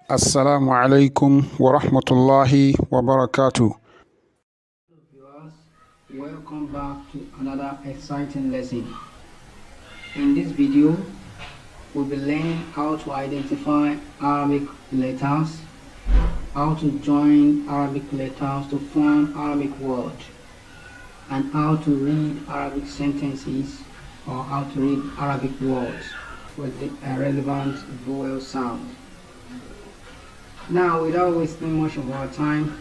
Assalamu alaikum wa rahmatullahi wa barakatuh. Viewers, welcome back to another exciting lesson. In this video, we'll be learning how to identify Arabic letters, how to join Arabic letters to form Arabic words, and how to read Arabic sentences or how to read Arabic words with the relevant vowel sound. Now, without wasting much of our time,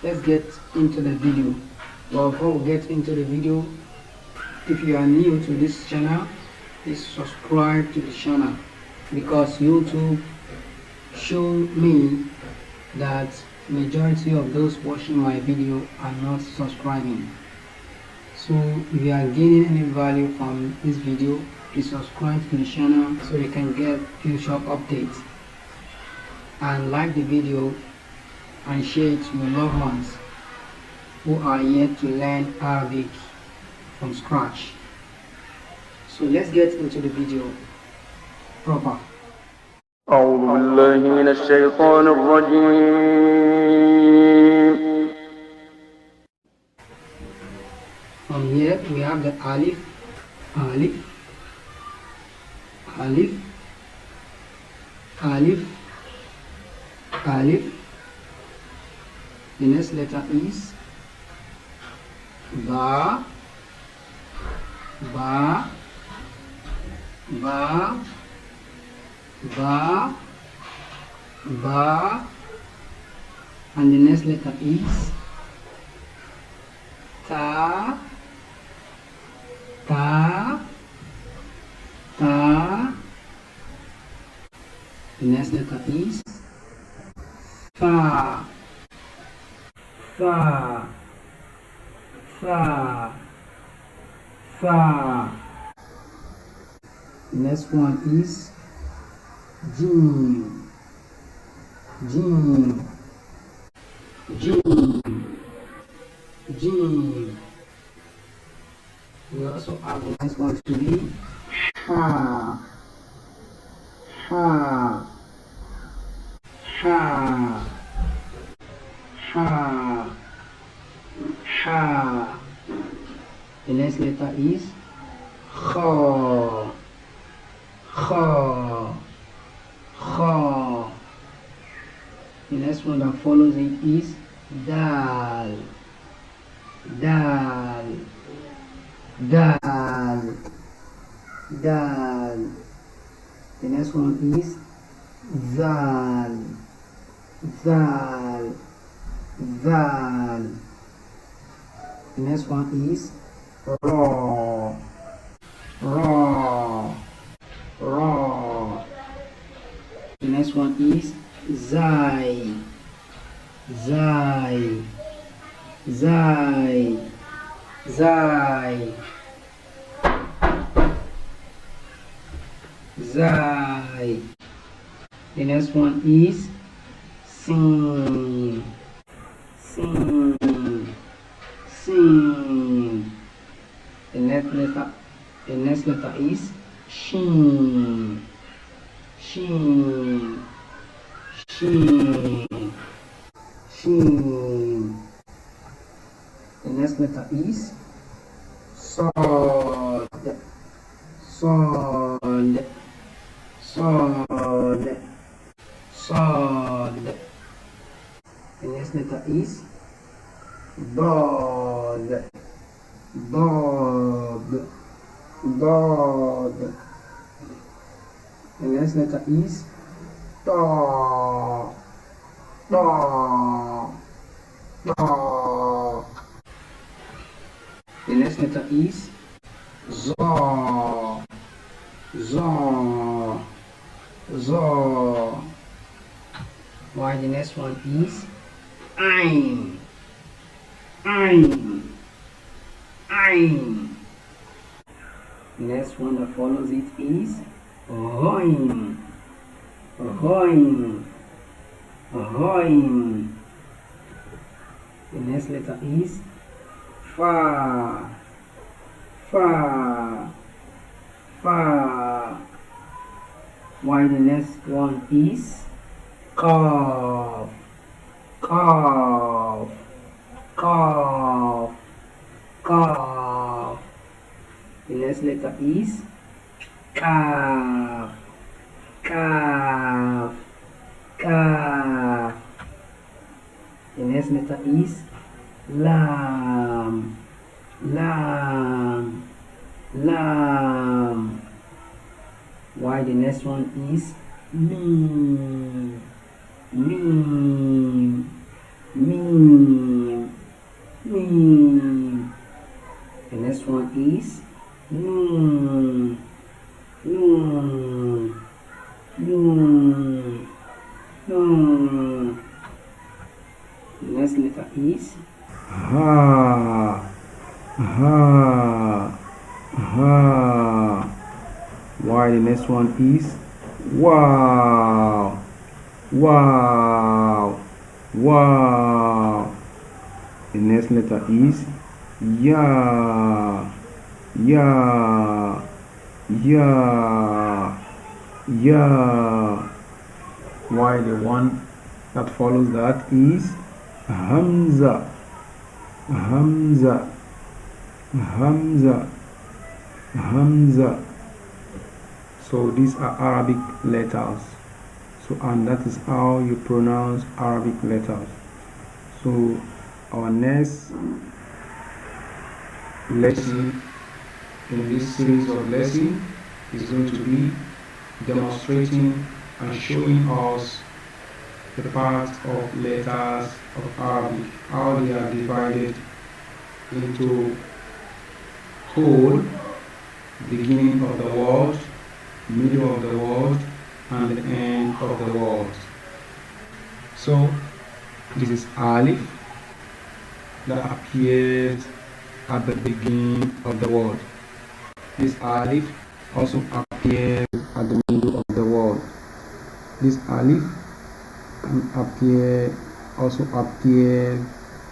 let's get into the video. But before we get into the video, if you are new to this channel, please subscribe to the channel, because YouTube showed me that majority of those watching my video are not subscribing. So if you are gaining any value from this video, please subscribe to the channel so you can get future updates, and like the video and share it to your loved ones who are yet to learn Arabic from scratch. So let's get into the video proper. أعوذ بالله من الشيطان الرجيم. From here we have the alif, alif, alif, alif, alif. The next letter is ba, ba, ba, ba, ba, and the next letter is ta, ta, ta. The next letter is fa, fa, fa, fa. The next one is jim, jim, jim, jim. We also have the next one to be ha, ha, ha, ha, ha. The next letter is kha, kha, kha. The next one that follows it is dal, dal, dal, dal. The next one is zal, zal, zal. The next one is ra, ra, ra. The next one is zai, zai, zai, zai, zai. The next one is sin, sin, sin. The next letter is shin, shin, shin, shin. The next letter is sod, sod, sod, sod. The next letter is dod, dod, dod. The next letter is ta, ta, ta. The next letter is za, za, za. While the next one is ein, ein, ein. The next one that follows it is Roim, Roim, Roim. The next letter is Fa, Fa, Fa. While the next one is Qaf, qaf, qaf, qaf. The next letter is kaf, kaf, kaf. The next letter is lam, lam, lam. While the next one is mim, mim, mim, mim. The next one is nun, nun, nun, nun. The next letter is ha, ha, ha. While the next one is wow, wow, wow. The next letter is ya, ya, ya, ya. While the one that follows that is hamza, hamza, hamza, hamza. So these are Arabic letters. So, and that is how you pronounce Arabic letters. So our next lesson in this series of lessons is going to be demonstrating and showing us the parts of letters of Arabic, how they are divided into whole, beginning of the word, middle of the word, and the end of the word. So this is alif that appears at the beginning of the word. This alif also appears at the middle of the word. This alif also appears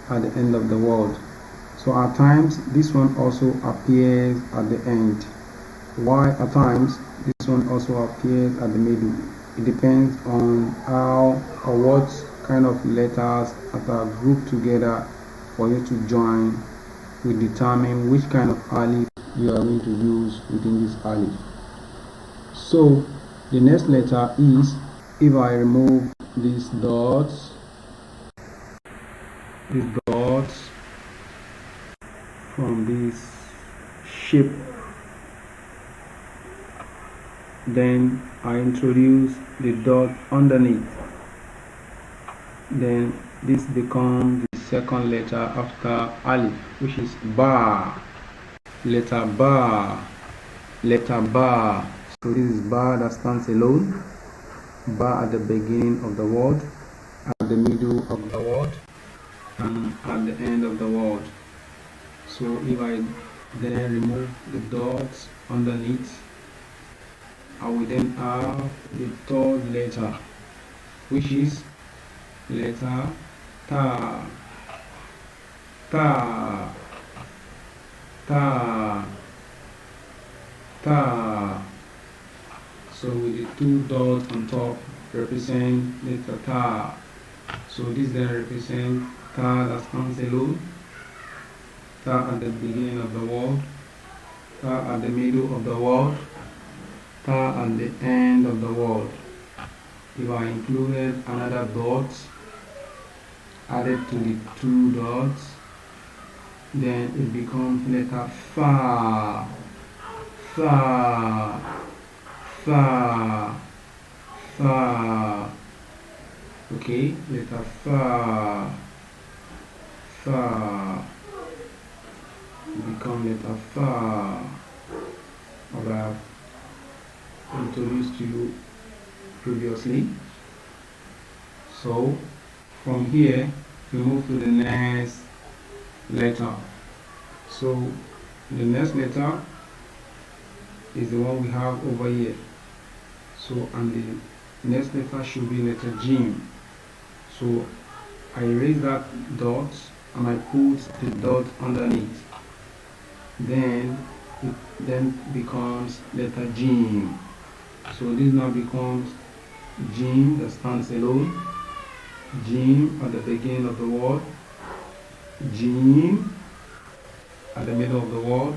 at the end of the word. So at times this one also appears at the end, while at times this one also appears at the middle. It depends on how or what kind of letters that are grouped together for you to join will determine which kind of alif you are going to use within this alif. So the next letter is, if I remove these dots from this shape, then I introduce the dot underneath, then this becomes the second letter after alif, which is ba, letter ba, letter ba. So this is ba that stands alone, ba at the beginning of the word, at the middle of the word, and at the end of the word. So if I then remove the dots underneath, I will then have the third letter, which is letter ta, ta, ta, ta. So with the two dots on top represent letter ta. So this then represents ta that stands alone, ta at the beginning of the word, ta at the middle of the word, ta at the end of the word. If I included another dot added to the two dots, then it becomes letter fa, fa, fa, fa. Okay, letter fa, fa. It becomes letter fa. What I have introduced to you previously. So from here we move to the next letter. So the next letter is the one we have over here. So and the next letter should be letter Jim. So I erase that dot and I put the dot underneath. Then it then becomes letter Jim. So this now becomes Jim that stands alone, Jim at the beginning of the word, Jim at the middle of the word,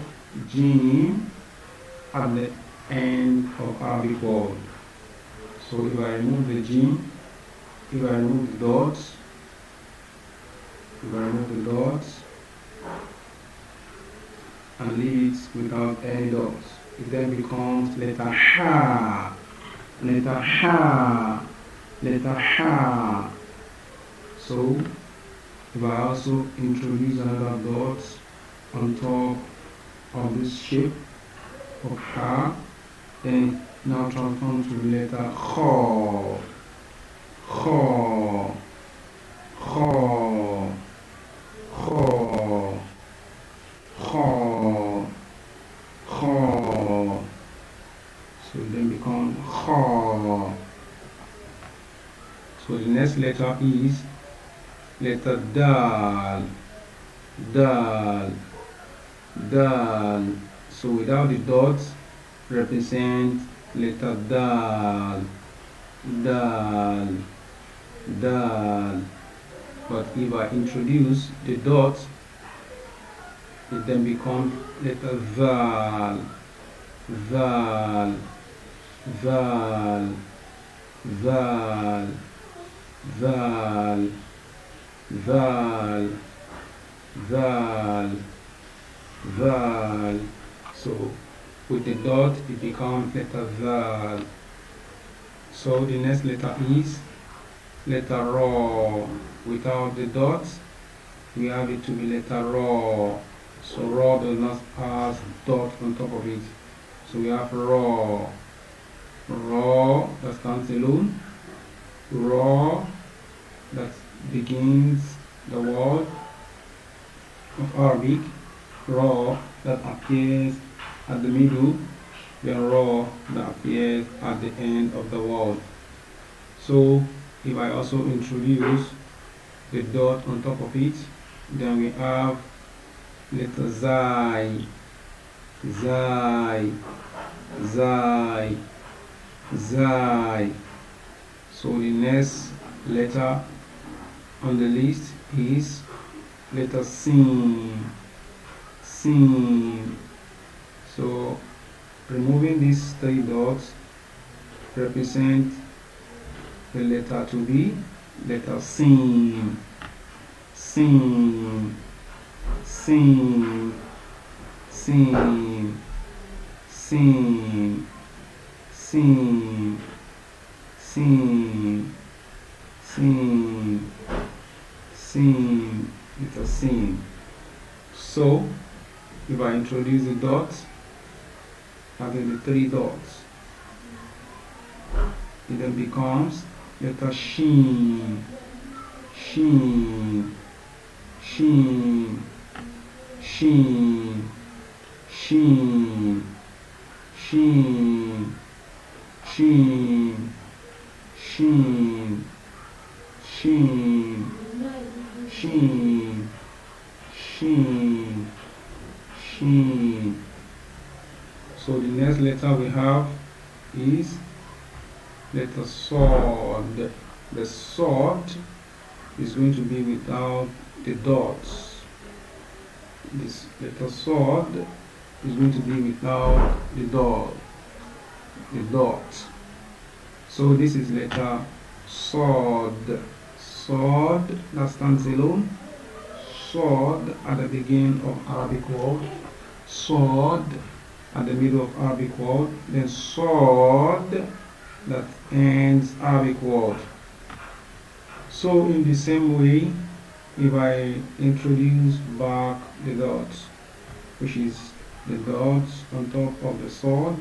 Jim at the end of Arabic word. So if I remove the Jim, if I remove the dots, and leave it without any dots, it then becomes letter Ha, letter Ha, letter Ha. So if I also introduce another dot on top of this shape of Ha, then it now transforms to the letter Kha, Kha, Kha, Kha, Kha, Kha. So then become Kha. So the next letter is letter Dal, Dal, Dal. So without the dots, represent letter Dal, Dal, Dal. But if I introduce the dots, it then becomes letter Val, Val, Val, Val, Val, Val, Val, Val. So with the dot, it becomes letter Val. So the next letter is letter Ra. Without the dot, we have it to be letter Ra. So Ra does not have dot on top of it. So we have Ra, Ra that stands alone, Ra that begins the word of Arabic, Ra that appears at the middle, then Ra that appears at the end of the word. So if I also introduce the dot on top of it, then we have letter Zai, Zai, Zai, Zai. So the next letter on the list is letter Sin, Sin. So removing these three dots represent the letter to be letter Sin, Sin, Sin, Sin, Sin, Sin, Sin, Sin, Sin, letter Sin. So if I introduce the dots, having the three dots, it then becomes letter Shin, Shin, Shin, Shin, Shin, Shin, Shin, Shin, Shin, Shin, Shin, Shin. So the next letter we have is letter Sword. The sword is going to be without the dots. This letter Sword is going to be without the dot. So this is letter Sword. Sword that stands alone. Sword at the beginning of Arabic word. Sword at the middle of Arabic word. Then sword that ends Arabic word. So in the same way, if I introduce back the dots, which is the dots on top of the sword,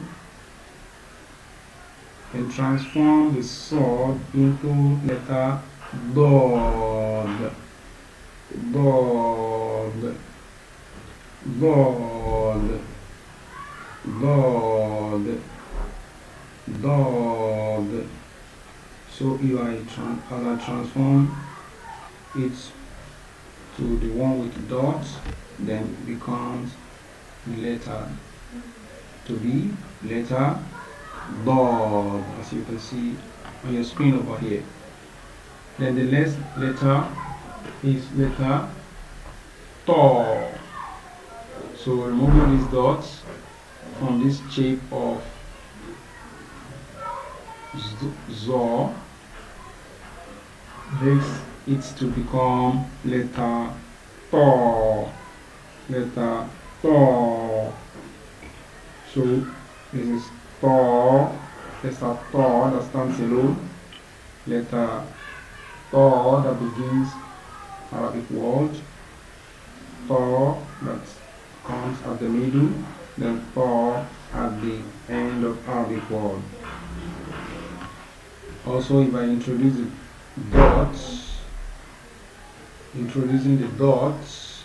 and transform the sword into letter Dod, Dod, Dod, Dod, Dod. So if I transform it to the one with the dots, then it becomes the letter to be letter Dod, as you can see on your screen over here. Then the next letter is letter to. So removing these dots from this shape of zo makes it to become letter to. Letter to. So this is to, letter to that stands alone, letter to that begins Arabic word, to that comes at the middle, then to at the end of Arabic word. Also, if I introduce the dots, introducing the dots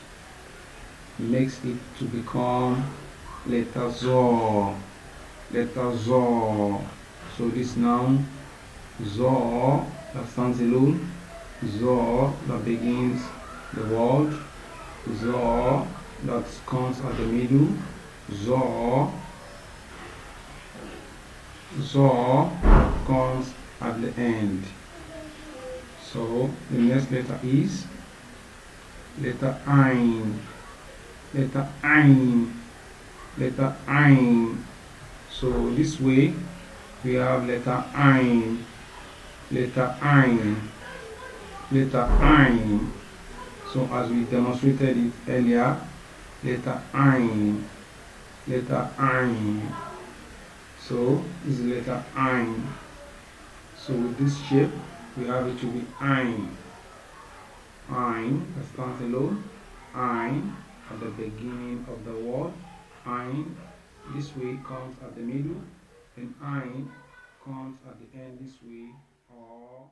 makes it to become letter zo, letter zo. So this noun zo that stands alone, zo that begins the word, zo that comes at the middle, zo, zo comes at the end. So the next letter is letter ein, letter ein, letter ein. So this way we have letter ein, letter ein, letter ein. So as we demonstrated it earlier, letter ein, letter ein. So this is letter ein. So with this shape we have it to be ein, ein that stands alone, ein at the beginning of the word, ein this way comes at the middle, and ein comes at the end this way, or